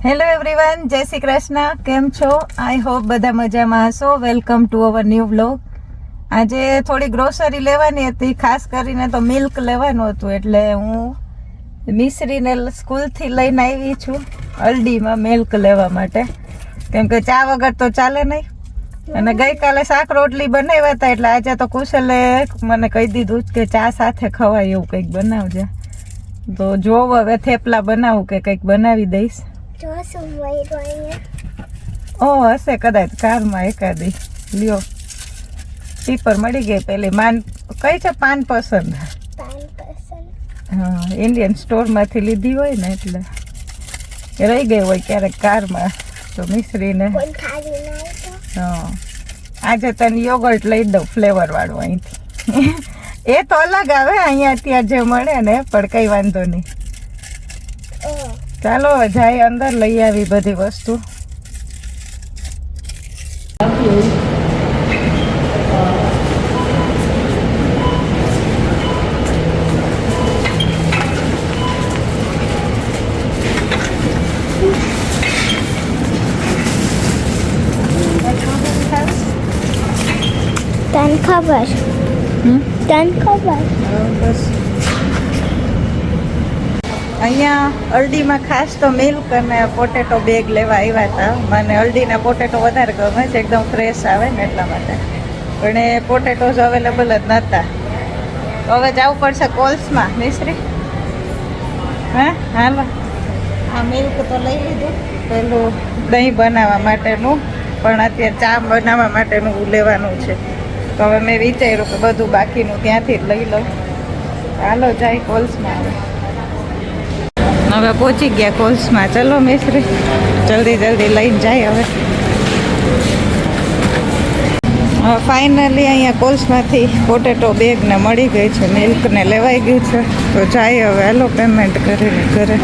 Hello everyone, જય શ્રી કૃષ્ણ. કેમ છો? આઈ હોપ બધા મજામાં હશો. Welcome to our new vlog. આજે થોડી ગ્રોસરી લેવાની હતી, ખાસ કરીને તો મિલ્ક લેવાનું હતું, એટલે હું મિશ્રીને સ્કૂલથી લઈને આવી છું અલડીમાં મિલ્ક લેવા માટે, કેમ કે ચા વગર તો ચાલે નહીં. અને ગઈકાલે શાક રોટલી બનાવ્યા હતા, એટલે આજે તો કુશલે મને કહી દીધું કે ચા સાથે ખવાય એવું કંઈક બનાવજે. તો જોવ હવે થેપલા બનાવું કે કંઈક બનાવી દઈશ. હશે કદાચ કારમાં એકાદી. લ્યો પીપર મળી ગઈ પેલી માન કઈ છે, પાન પસંદ. હા, ઇન્ડિયન સ્ટોરમાંથી લીધી હોય ને એટલે રહી ગઈ હોય ક્યારેક કારમાં, તો મિશ્રીને હા આજે તને યોગર્ટ લઈ દઉં ફ્લેવર વાળું અહીંથી. એ તો અલગ આવે અહીંયા ત્યાં જે મળે ને, પણ કઈ વાંધો નહીં. ચાલો જાય અંદર લઈ આવી બધી વસ્તુ. તને ખબર બસ અહીંયા અરડીમાં ખાસ તો મિલ્ક અને પોટેટો બેગ લેવા આવ્યા હતા. મને અરડીના પોટેટો વધારે ગમે છે, એકદમ ફ્રેશ આવે ને એટલા માટે. પણ એ પોટેટોઝ અવેલેબલ જ નહોતા, તો હવે જવું પડશે કોલ્સમાં. મિશ્રી હાલો, આ મિલ્ક તો લઈ લીધું, પેલું દહીં બનાવવા માટેનું, પણ અત્યારે ચા બનાવવા માટેનું લેવાનું છે. તો હવે મેં વિચાર્યું કે બધું બાકીનું ત્યાંથી જ લઈ લઉં. હાલો જાય કોલ્સમાં. હવે પહોંચી ગયા કોલ્સમાં. ચલો મિશ્રી જલ્દી લઈને જાય. હવે ફાઇનલી અહીંયા કોલ્સમાંથી પોટેટો બેગને મળી ગઈ છે, મિલ્કને લેવાઈ ગયું છે. તો જાય હવે, હાલો પેમેન્ટ કરીને ઘરે.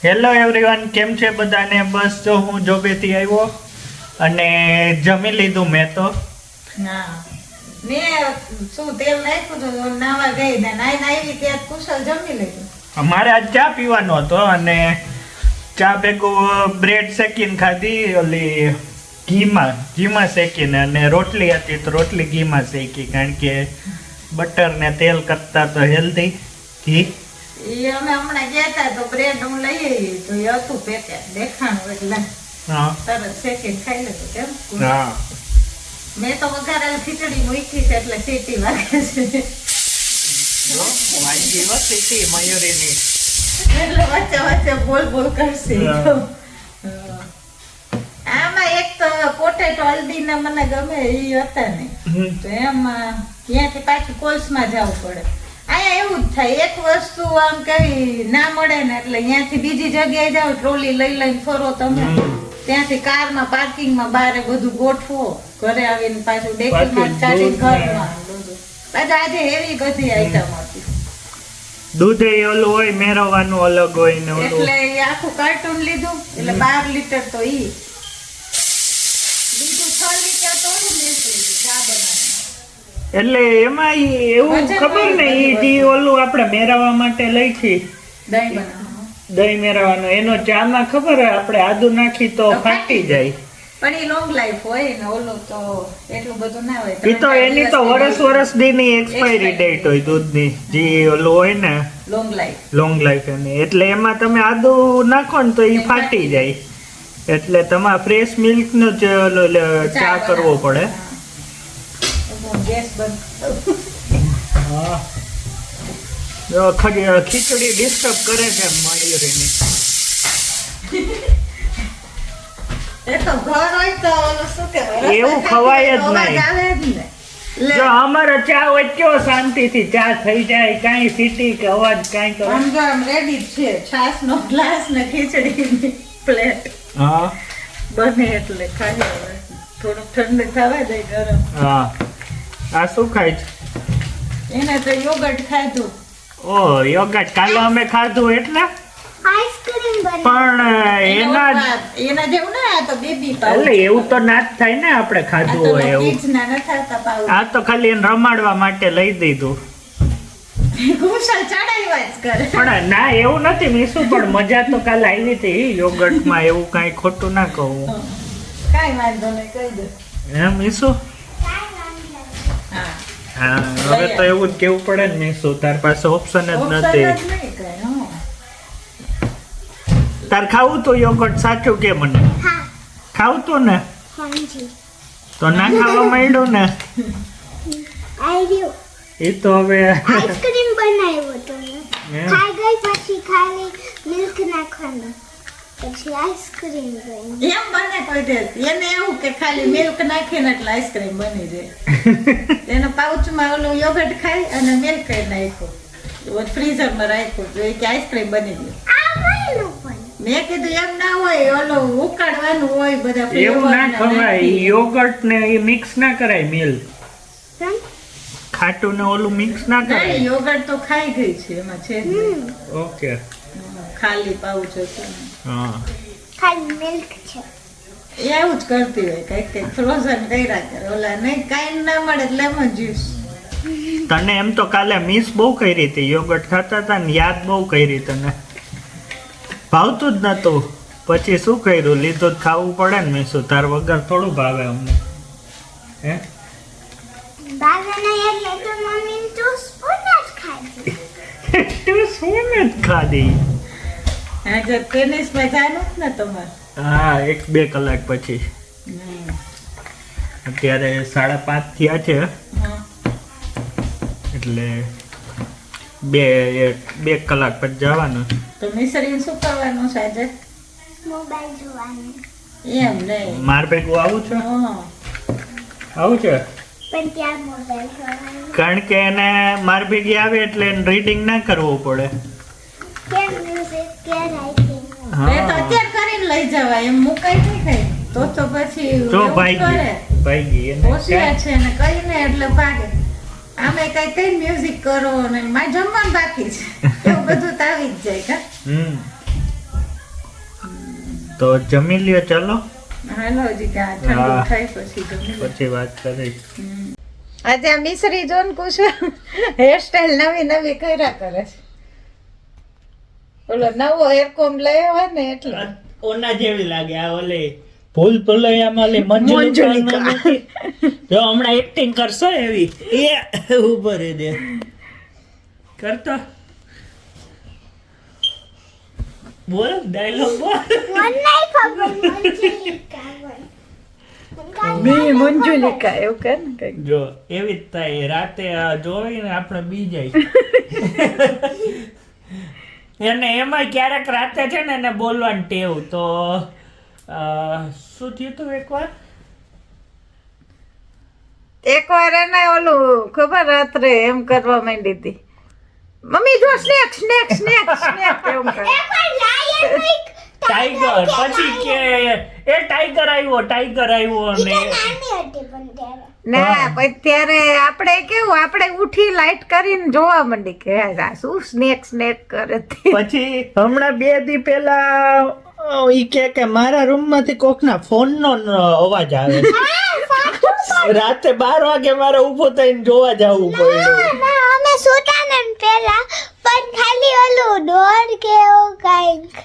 હેલો એવરીવન, કેમ છે બધાને? બસ જો હું જોબેથી આવ્યો અને જમી લીધું મેં તો. હા, મેં શું તેલ નાખ્યું તો નાવા ગઈ ને નાઈને આવી ત્યાં કુશલ જમી લીધું. અમારે આજ ચા પીવાનો હતો અને ચા ભેગું બ્રેડ શેકીને ખાધી, ઓલી ઘીમાં શેકીને, અને રોટલી હતી તો રોટલી ઘીમાં શેકી, કારણ કે બટર ને તેલ કરતા તો હેલ્ધી ઘી. એ અમે હમણાં ગયા હતા તો બ્રેડ હું લઈ આવી, તો એ હતું પેકેટ દેખાણું, એટલે તરત શેકીને ખાઈ લીધું. કેમ? હા, મેં તો વઘારેલ ખીચડી મૂકી છે એટલે સીટી વાગે છે. મયુરીની એટલે વચ્ચે બોલ કરશે. આમાં એક તો પોટેટો હલ્દીના મને ગમે એ હતા ને, તો એમાં ત્યાંથી પાછું કોલ્સમાં જવું પડે. અહીંયા એવું જ થાય, એક વસ્તુ આમ કઈ ના મળે ને એટલે ત્યાંથી બીજી જગ્યાએ જાઓ, ટ્રોલી લઈને ફરો તમે, ત્યાંથી કારમાં પાર્કિંગમાં બારે બધું ગોઠવો, ઘરે આવીને પાછું ડેકીમાં કાઢીને ઘરમાં બધું. પાછું આજે એવી બધી આઈટમ હતી. દૂધ એ ઓલું હોય મેળવવાનું અલગ હોય ને ઓલું, એટલે એ આખું કાર્ટૂન લીધું, એટલે 12 લીટર તો ઈ બીજું 6 લીટર તો ઓલું લીધું ચા બનાવવાનું. એટલે એમાં એવું ખબર ને, ઈ જે ઓલું આપણે મેળવવા માટે લઈ છી દહીં બનાવવાનું, દહીં મેળવવાનું, એનો ચામાં ખબર આપણે આદુ નાખી તો ફાટી જાય. પણ એ લોંગ લાઈફ હોય ને, ઓલું તો એટલું બધું ના હોય. ઈ તો એની તો વર્ષ દીની એક્સપાયરી ડેટ હોય દૂધની, જે ઓલું હોય ને લોંગ લાઈફ એની. એટલે એમાં તમે આદુ નાખો ને તો ઈ ફાટી જાય, એટલે તમારે ફ્રેશ મિલ્ક નો જ ચા કરવો પડે. ગેસ બંધ. હા, ખીચડી ડિસ્ટર્બ કરે છે મયુરીની. એ તો ઘર હોય તો ઓલું શું કહેવાય, એવું ખવાય જ નહીં. આવે જ ને. જો અમારો ચા હોય કેવો શાંતિથી ચા થઈ જાય, કાંઈ સીટી કે અવાજ કાંઈ કરે. આમ જો આમ રેડી છે, છાસનો ગ્લાસ ને ખીચડીની પ્લેટ. હા, બને એટલે ખાઈ હવે. થોડુંક ઠંડુ થવા દે ગરમ. હા. આ શું ખાય છે? એને તો યોગર્ટ ખાધું. ઓ યોગર્ટ કાલે અમે ખાધું એટલે આઈસ્ક્રીમ પણ એના જેવું ના, આ તો બેબી પાઉચ. એટલે એવું તો ના જ થાય ને, આપણે ખાધું હોય એવું. કિડ્સ ના ન થતા પાઉચ. આ તો ખાલી એને રમાડવા માટે લઈ દીધું. કુશલ ચડાવ્યા જ કરે. પણ ના એવું નથી મીસુ, પણ મજા તો કાલ આવી હતી યોગર્ટમાં, એવું કાંઈ ખોટું ના કહું. કાંઈ વાંધો નહીં, કહી દે. હે મીસુ? હા, હા હવે તો એવું જ કેવું પડે ને મીસુ, તાર પાસે ઓપ્શન જ ઓપ્શન જ નથી. નહીં કાંઈ, હં. તાર ખાવું તો યોગર્ટ સાચું કે મને? ખાવું તો ને? તો ના ખાવા માંડ્યું ને એ તો હવે આઈસ્ક્રીમ બનાવ્યો તો મેં. હે? ખાઈ ગઈ પછી ખાલી મિલ્ક નાખવાનું પછી આઈસ્ક્રીમ બની. એમ બને કોઈ દિવસ. એને એવું કે ખાલી મિલ્ક નાખીને એટલે આઈસ્ક્રીમ બની જાય. એનો પાઉચમાં ઓલું યોગર્ટ ખાઈ અને મિલ્ક નાખ્યું, ફ્રીઝરમાં રાખ્યું તો એ કે આઈસ્ક્રીમ બની ગયું. આ બન્યું પણ. મેં કીધું એમ ના હોય, ઓલું ઉકાળવાનું હોય બધા એવું flavour ના ને ખવાય, નાખી. યોગર્ટ ને એ મિક્સ ના કરાય, મિલ્ક કેમ? ખાટું ને ઓલું મિક્સ ના નહીં, કરાય. યોગર્ટ તો ખાઈ ગઈ છે, એમાં છે જ નહીં. ઓકે ખાલી પાઉચ હતું ને. હા ખાલી મિલ્ક છે. એ આવું જ કરતી હોય, કઈક ફ્રોઝન કર્યા કરે. ઓલા નહીં કાંઈ ના મળે લેમન જ્યુસ. તને એમ તો કાલે મિસ બહુ કરી હતી, યોગર્ટ ખાતા હતા ને યાદ બહુ કરી તને, ભાવતું જ નતું. પછી શું કર્યું, લીધું જ ખાવું પડે ને મીસુ, તાર વગર થોડું ભાવે અમને. હે બાબાને એટલે તો મમ્મી તો સ્પૂન જ ખાધી. તું શું જ ખાધી? આજે ટેનિસમાં જવાનું જ ને તમારે? હા 1-2 કલાક પછી. અત્યારે 5:30 થયા છે, હા. એટલે બે કલાક પછી જવાનું. તો મિસરીને શું કરવાનું છે આજે? મોબાઈલ જોવાનું. એમ નહીં. માર ભેગું આવું છે? હા. આવું છે પણ ત્યાં મોબાઈલ જોવાનું. કારણ કે એને માર ભેગી આવે એટલે એને રીડિંગ ના કરવું પડે. કેમ મ્યુઝિક કે રાઇટિંગ. એ તો અત્યારે કરીને લઈ જવાય, એમ મુકાય નહીં કઈ. તો પછી જો એવું ભાઈ કરે. ગઈ ભાઈ ગઈ એને હોશિયાર છે ને કઈ ને એટલે ભાગે. આમે કઈ મ્યુઝિક કરો ને મારે જમવાનું બાકી છે, એવું બધું તો આવી જ જાય કા. હમ તો જમી લ્યો, ચાલો હાલો હજી કે આ ઠંડુ હા. થાય પછી જમી લો. પછી વાત કરીશ. આજે આ મિસરી જોન કુશળ હેરસ્ટાઈલ નવી કર્યા કરે છે. ઓલો નવો હેરકોમ લઈ આવ્યો ને એટલે ઓના જેવી લાગે આ ઓલે ભૂલ ભૂલૈયામાં લે મંજુલિકા. જો હમણાં એક્ટિંગ કરશો એવી એ ઉભો રે દે કરતો બોલ ડાયલોગ બોલ. મને નહીં ખબર મંજુલિકા બોલ. મી મંજુલિકા એવું કે ને કઈક. જો એવી જ થાય રાતે આ જોઈને આપણે બી જાય. એને એમાં ક્યારેક રાતે છે ને એને બોલવાની ટેવ, તો શું થયું તું એકવાર એને ઓલું ખબર રાત્રે એમ કરવા માંડી હતી, મમ્મી જો સ્નેક સ્નેક સ્નેક સ્નેક એવું કરે. એકવાર લાયન એક ટાઈગર, પછી કે એ ટાઈગર આવ્યો અને નાની હતી પણ ત્યારે. ના પછી ત્યારે આપણે કેવું, આપણે ઉઠી લાઈટ કરીને જોવા માંડી કે આ શું સ્નેક સ્નેક કરે તે. પછી હમણાં 2 દી પહેલા ઈ કે મારા રૂમ માંથી કોકના ફોન નો અવાજ આવે છે. રાતે 12 વાગે મારે ઊભો થઈને જોવા જવું પડ્યું. ના અમે સુતા ને પેલા પણ ખાલી ઓલું ડોર કે એવું કાંઈક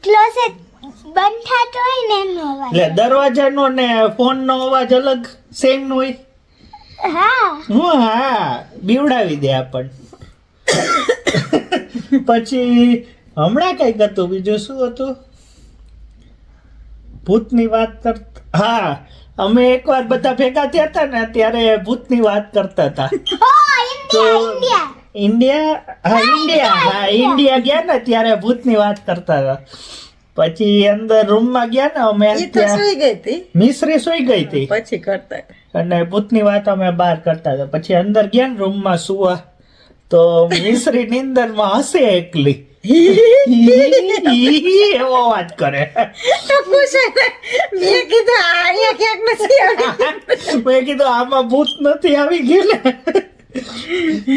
ક્લોઝેટ બંધ થતો હોય ને એનો અવાજ. એટલે દરવાજાનો ને ફોન નો અવાજ અલગ સેમ હોય. હા હા બીવડાવી દે આપણ. પછી હમણાં કઈક હતું, બીજું શું હતું, ભૂતની વાત કરતા. હા અમે એકવાર બધા ભેગા થયા હતા ને ત્યારે ભૂતની વાત કરતા હતા. ઓ ઇન્ડિયા ઇન્ડિયા ઇન્ડિયા ગયા ને ત્યારે ભૂતની વાત કરતા હતા. પછી અંદર રૂમમાં ગયા ને અમે, ઈ તો સુઈ ગઈ હતી મિશ્રી સુઈ ગઈ હતી પછી કરતા. અને ભૂતની વાત અમે બહાર કરતા હતા. પછી અંદર ગયા ને રૂમમાં સુવા, તો મિશ્રી નીંદરમાં હસે એકલી. એવો વાત કરે. તો કુશળ મેં કીધું અહીંયા ક્યાંક નથી આવી. મેં કીધું આમાં ભૂત નથી આવી ગયું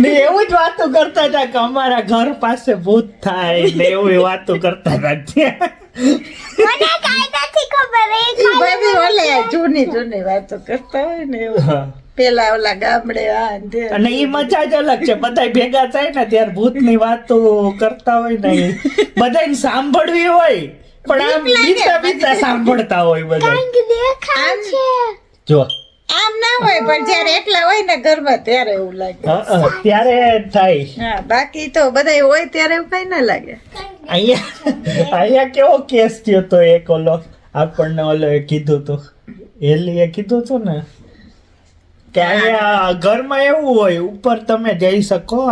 ને એવું જ વાતો કરતા હતા કે અમારા ઘર પાસે ભૂત થાય ને એવું વાતો કરતા હતા. મને કાંઈ નથી ખબર એ ઈ ભાભી ઓલે જૂની વાતો કરતા હોય ને એવું. હા. પેલા ઓલા ગામડે આ ને તે. અને ઈ મજા જ અલગ છે, બધા ભેગા થાય ને ત્યારે ભૂતની વાતો કરતા હોય ને બધાને સાંભળવી હોય પણ આમ બીતા સાંભળતા હોય બધા. કંઈક દેખાય છે. જો આમ ના હોય પણ જયારે એકલા હોય ને ઘરમાં ત્યારે એવું લાગે. ત્યારે થાય. હા, બાકી તો બધા હોય ત્યારે એવું કઈ ના લાગે. અહીંયા કેવો કેસ થયો તો એક ઓલો આપણને ઓલો કીધું તું એલીએ કીધું તું ને કે અહીંયા ઘરમાં એવું હોય ઉપર તમે જઈ શકો.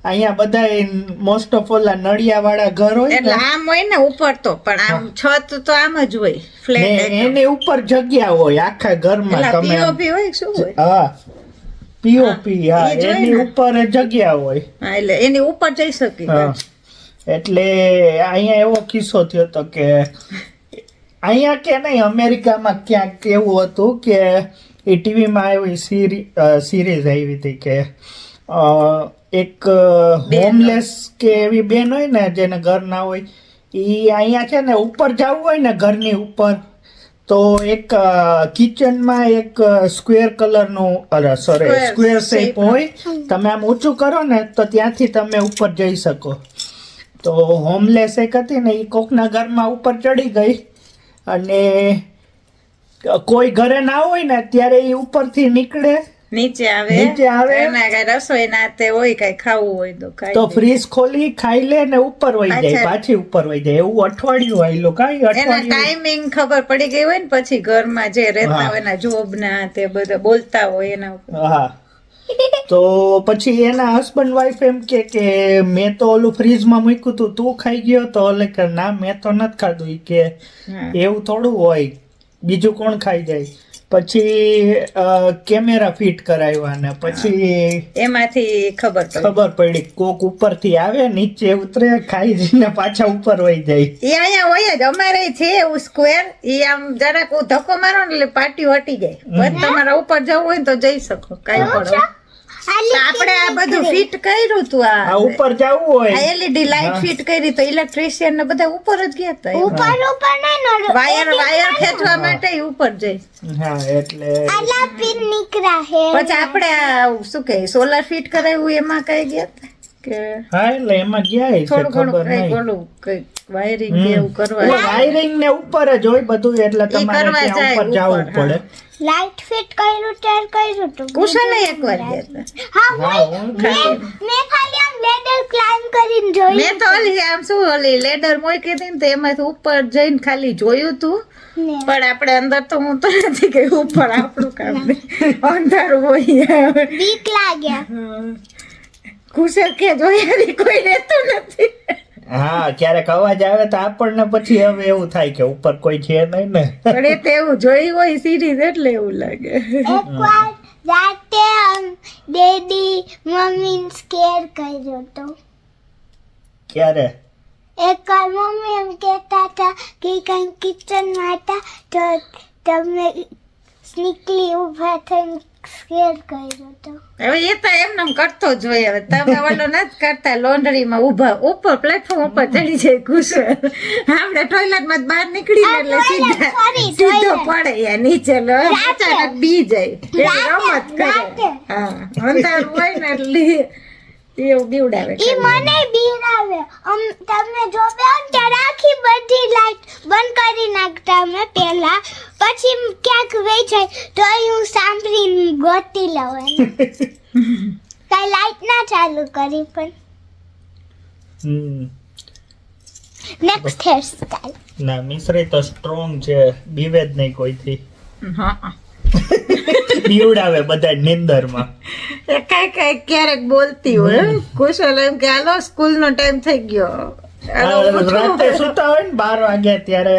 અહીંયા બધા મોસ્ટ ઓફ ઓલા નળિયા વાળા ઘર હોય એટલે ને આમ હોય ને ઉપર તો પણ આમ છત તો આમ જ હોય ને ફ્લેટ. એની ઉપર જગ્યા હોય આખા ઘરમાં તમે પીઓપી હોય શું હોય? હા પીઓપી હા ઈ જ હોય એની ને. ઉપર જગ્યા હોય. હા, એટલે એની ઉપર જઈ શકી. હા. એટલે અહીંયા એવો કિસ્સો થયો હતો કે અહીંયા કે નહીં અમેરિકામાં ક્યાંક એવું હતું કે એ ટીવીમાં આવી સિરીઝ આવી હતી કે એક હોમલેસ કે એવી બેન હોય ને જેને ઘર ના હોય એ અહીંયા છે ને ઉપર જવું હોય ને ઘરની ઉપર તો એક કિચનમાં એક સ્ક્વેર કલરનું સ્ક્વેર શેપ હોય. તમે આમ ઊંચું કરો ને તો ત્યાંથી તમે ઉપર જઈ શકો. તો હોમલેસ એક હતી ને એ કોકના ઘરમાં ઉપર ચડી ગઈ અને કોઈ ઘરે ના હોય ને ત્યારે એ ઉપરથી નીકળે નીચે આવે એના કઈ રસોઈ ના તે હોય કઈ ખાવું હોય તો ખાઈ તો લે. ફ્રીજ ખોલી ખાઈ લે ને ઉપર વહી જાય પાછા. પાછી ઉપર વહી જાય. એવું અઠવાડિયું આવેલું કાંઈ એના અઠવાડિયું. ટાઈમિંગ ખબર પડી ગઈ હોય ને પછી ઘરમાં જે રહેતા હા. હોય એના જોબ ના તે બધા બોલતા હોય એના ઉપર. હા તો પછી એના હસબન્ડ વાઈફ એમ કે મેં તો ઓલું ફ્રીજમાં મૂક્યું તું તું ખાઈ ગયો તો ઓલે કે ના મેં તો નથી ખાધું. ઈ કે હા. એવું થોડું હોય બીજું કોણ ખાઈ જાય. પછી કેમેરા ફિટ કરાવ્યા ને પછી એમાંથી ખબર પડી. ખબર પડી કોક ઉપરથી આવે નીચે ઉતરે ખાઈ જઈને પાછા ઉપર વહી જાય. એ અહીંયા હોય જ અમારે છે એવું સ્ક્વેર. એ આમ જરાક ધક્કો મારો ને એટલે પાટી હટી જાય. પછી તમારે ઉપર જવું હોય ને તો જઈ શકો કઈ પડે. તો આપણે આ બધું ફિટ કર્યું તું આ આ ઉપર જવું હોય એલઈડી લાઈટ ફિટ કરી તો ઇલેક્ટ્રિશિયન ને બધા ઉપર જ ગયા હતા. ઉપર નહીં વાયર ખેંચવા માટે ઈ ઉપર જાય. હા એટલે આલા પિન નીકળ્યા હે. પછી આપણે આ શું કે સોલાર ફિટ કરાવ્યું એમાં કઈ ગયા હતા કે હા એટલે એમાં ગયા છે થોડું ઘણું ખબર કઈ નહીં. ઓલું કઈ વાયરિંગ એવું કરવા વાયરિંગ ને ઉપર જ હોય બધું એટલે તમારે કરવા ત્યાં ઉપર જાય જવું ઉપર, પડે. લાઈટ ફિટ કર્યું ત્યારે કર્યું તું. કુશલ એકવાર ગયા હતા. હા હા, હોય. હું મેં ખાલી આમ લેડર ક્લાઇમ્બ કરીને જોયું. મેં તો ઓલી આમ શું ઓલી લેડર મૂકી હતી ને તો એમાંથી ઉપર જઈને ખાલી જોયું તું ને. પણ આપણે અંદર તો હું તો નથી ગઈ ઉપર આપણું કામ નહીં. અંધારું હોય બીક લાગ્યા. કુશલ કે જોયા કોઈ રહેતું નથી. હા ક્યારેક અવાજ આવે તો આપણને પછી હવે એવું થાય કે ઉપર કોઈ છે નહીં ને. પણ એ તો એવું જોયું હોય સિરીઝ એટલે એવું લાગે. એકવાર રાતે ડેડી મમ્મી સ્કેર કર્યો તો. ક્યારે એકવાર મમ્મી એમ કહેતા હતા કે કંઈ કિચનમાં હતા તો તમે સ્નીકલી ઊભા થઈને સ્કેર કર્યો તો. હવે એ તો એમને એમ કરતો જ હોય. હવે તમે ઓલો નથી કરતા લોન્ડરીમાં ઊભા ઉપર પ્લેટફોર્મ ઉપર ચડી જાય કુશલ. આપણે ટોયલેટ માં બહાર નીકળી આ એટલે toilet, sorry, સીધો toilet. પડે યા નીચે અચાનક બી જાય એવી રમત કરે. રાતે. હા અંધારું હોય ને એટલે એવું બીવડાવે ઈ મને બીરાવે. તમે જોબે આવો ને ત્યારે આખી બધી લાઈટ બંધ કરી નાખતા અમે પહેલા. પછી ક્યાંક વહી જાય તો હું સાંભળીને ગોતી લઉં એને. કઈ લાઈટ ના ચાલુ કરી પણ. હમ. Next hair style. ના મિશ્રી તો સ્ટ્રોંગ છે બીવે જ નહીં કોઈથી. હા બીવડાવે બધા નિંદરમાં. એ કઈ કઈ ક્યારેક બોલતી હોય કુશલ એમ કે હાલો સ્કૂલ નો ટાઈમ થઈ ગયો. હાલો, ઉઠો. રાતે સુતા હોય ને 12 વાગ્યા ત્યારે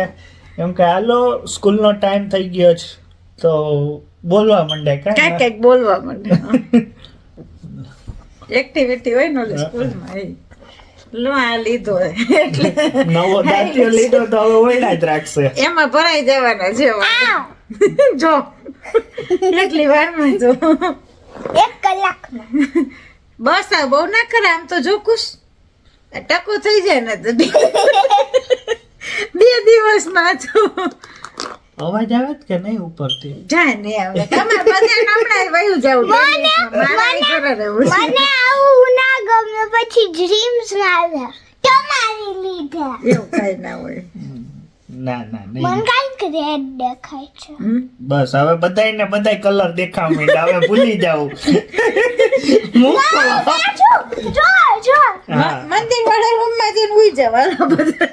એમ કે હાલો સ્કૂલ નો ટાઈમ થઈ ગયો છે તો બોલવા માંડે કઈક કઈક બોલવા માંડે. એક્ટિવિટી હોય ને ઓલી સ્કૂલમાં એ લો આ લીધો એટલે નવો દાંતિયો લીધો તો હવે ઓયડા જ રાખશે. એમાં ભરાઈ જવાના છે જો એટલી વારમાં જો 1 કલાકમાં. બસ આ બહુ ના કરે આમ તો જો ખુશ ટકો થઈ જાય ને તો 2 દિવસમાં જો અવાજ આવે છે કે નહીં ઉપરથી? જાય ને હવે તમારે બધા હમણાં વયું જાવ મને આવું ના ગમે પછી ડ્રીમ્સ આવે તમારી લીધે એવું કઈ ના હોય. ના ના મને નહીં. કાંઈક રેડ દેખાય છે બસ હવે બધાયને બધાય કલર દેખાવા માંડ્યા. હવે ભૂલી જાવ. મૂકો. જો હા મંદિર વાળા રૂમ માં જઈને ઉઈ જવાનું બધા.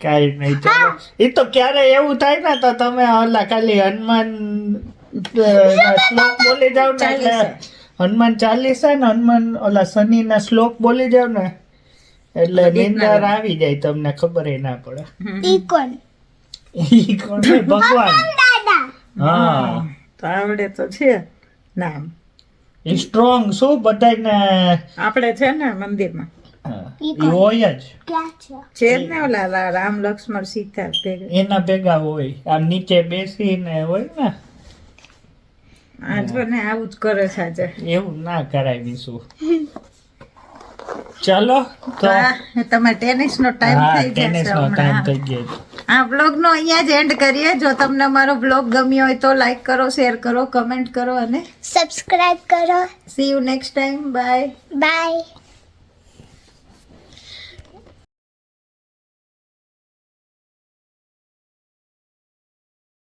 કાઈ નહીં. ચાલો એ તો ક્યારે એવું થાય ને તો તમે ઓલા ખાલી હનુમાન શ્લોક બોલી જાવ ને એટલે હનુમાન ચાલીસા ને હનુમાન ઓલા શનિ ના શ્લોક બોલી જાવ ને એટલે નિંદર આવી જાય, તમને ખબર ના પડે. ઈ કોણ ઈ કોણ છે? ભગવાન. દાદા હા તો આવડે તો છે નામ. એ સ્ટ્રોંગ શું બધાને આપણે છે ને મંદિરમાં ઈ હોય જ ક્યાં છે છે જ ને ઓલા રામ લક્ષ્મણ સીતા ભેગા. એના ભેગા હોય. આમ નીચે બેસીને હોય ને આ જો ને આવું જ કરે છે આજે. એવું ના કરાવીશું. ચાલો તો તમારે ટેનિસ નો ટાઈમ હા થઈ ટેનિસ જશે નો ટાઈમ હમણાં. થઈ ગયો. આ બ્લોગ નો અહીંયા જ એન્ડ કરીએ. જો તમને અમારો બ્લોગ ગમ્યો હોય તો લાઈક કરો, શેર કરો, કમેન્ટ કરો અને સબસ્ક્રાઇબ કરો see you next time. Bye. By